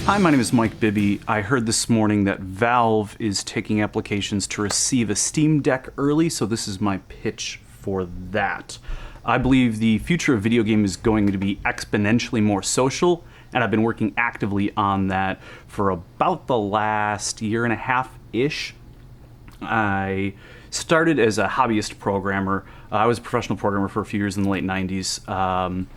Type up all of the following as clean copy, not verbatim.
Hi, my name is Mike Bibby. I heard this morning that Valve is taking applications to receive a SteamDeck early, so this is my pitch for that. I believe the future of video game is going to be exponentially more social, and I've been working actively on that for about the last year and a half-ish. I started as a hobbyist programmer. I was a professional programmer for a few years in the late 90s.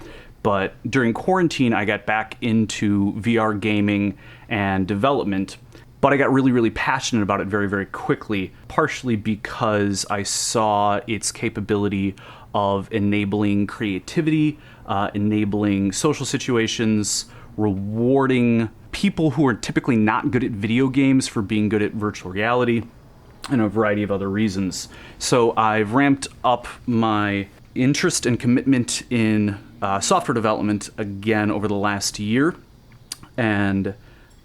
But during quarantine, I got back into VR gaming and development. But I got really, really passionate about it very, very quickly, partially because I saw its capability of enabling creativity, enabling social situations, rewarding people who are typically not good at video games for being good at virtual reality, and a variety of other reasons. So I've ramped up my interest and commitment in software development again over the last year. And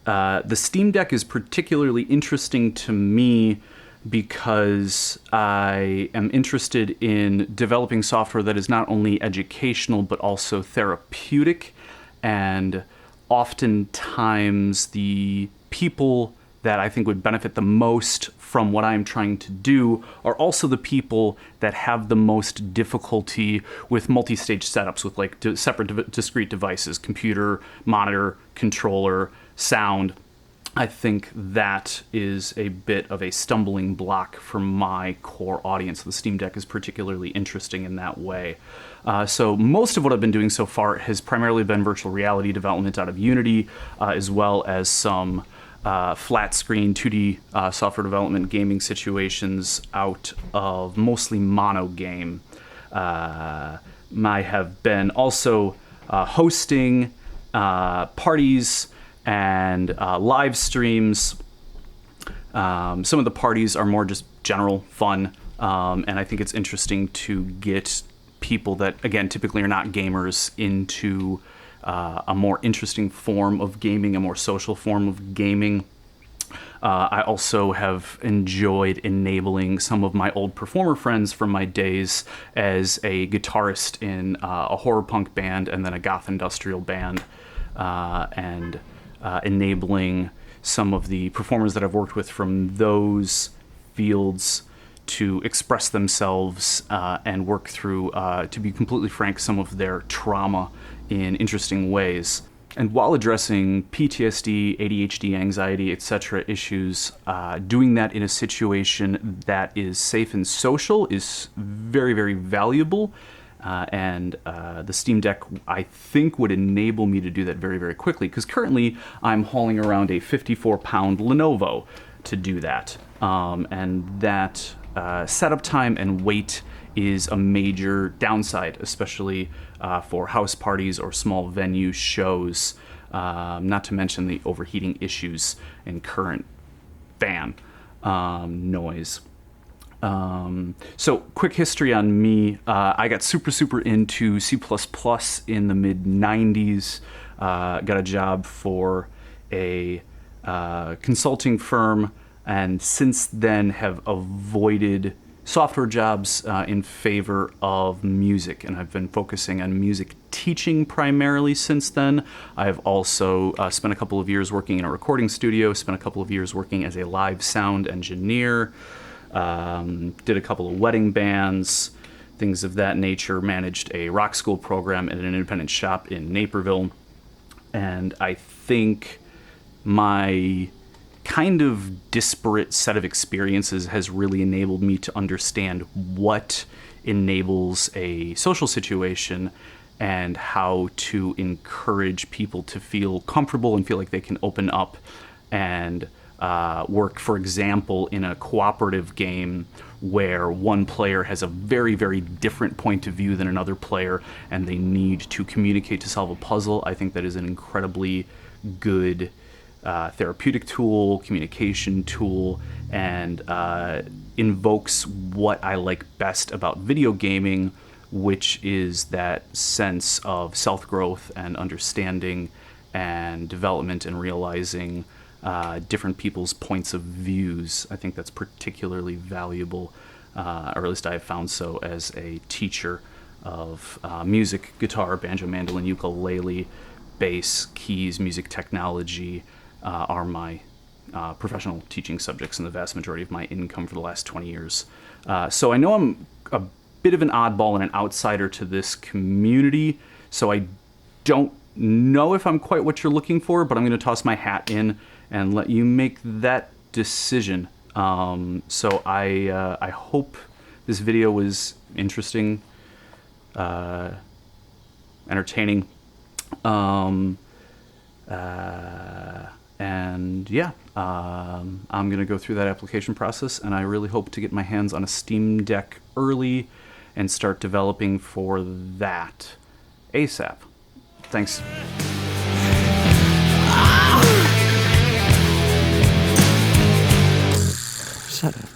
the Steam Deck is particularly interesting to me because I am interested in developing software that is not only educational but also therapeutic. And oftentimes the people that I think would benefit the most from what I'm trying to do are also the people that have the most difficulty with multi-stage setups with like separate discrete devices, computer, monitor, controller, sound. I think that is a bit of a stumbling block for my core audience. The Steam Deck is particularly interesting in that way. So most of what I've been doing so far has primarily been virtual reality development out of Unity, as well as some flat screen 2D software development gaming situations out of mostly mono game. I have been also hosting parties and live streams. Some of the parties are more just general fun, and I think it's interesting to get people that, again, typically are not gamers into a more interesting form of gaming, a more social form of gaming. I also have enjoyed enabling some of my old performer friends from my days as a guitarist in a horror punk band and then a goth industrial band, and enabling some of the performers that I've worked with from those fields to express themselves and work through, to be completely frank, some of their trauma in interesting ways. And while addressing PTSD, ADHD, anxiety, etc. issues, doing that in a situation that is safe and social is very, very valuable. And the Steam Deck, I think, would enable me to do that very, very quickly, because currently I'm hauling around a 54-pound Lenovo to do that. And that setup time and weight is a major downside, especially for house parties or small venue shows, not to mention the overheating issues and current fan noise. So quick history on me. I got super into C++ in the mid-90s. Got a job for a consulting firm, and since then have avoided software jobs in favor of music, and I've been focusing on music teaching primarily since then. I've also spent a couple of years working in a recording studio, spent a couple of years working as a live sound engineer, did a couple of wedding bands, things of that nature, managed a rock school program at an independent shop in Naperville, and I think my kind of disparate set of experiences has really enabled me to understand what enables a social situation and how to encourage people to feel comfortable and feel like they can open up and work, for example, in a cooperative game where one player has a very, very different point of view than another player and they need to communicate to solve a puzzle. I think that is an incredibly good therapeutic tool, communication tool, and invokes what I like best about video gaming, which is that sense of self-growth and understanding and development and realizing different people's points of views. I think that's particularly valuable, or at least I have found so as a teacher of music, guitar, banjo, mandolin, ukulele, bass, keys, music technology are my professional teaching subjects and the vast majority of my income for the last 20 years. So I know I'm a bit of an oddball and an outsider to this community, so I don't know if I'm quite what you're looking for, but I'm going to toss my hat in and let you make that decision. So I hope this video was interesting, entertaining, and yeah, I'm gonna go through that application process, and I really hope to get my hands on a Steam Deck early and start developing for that ASAP. Thanks. Shut up.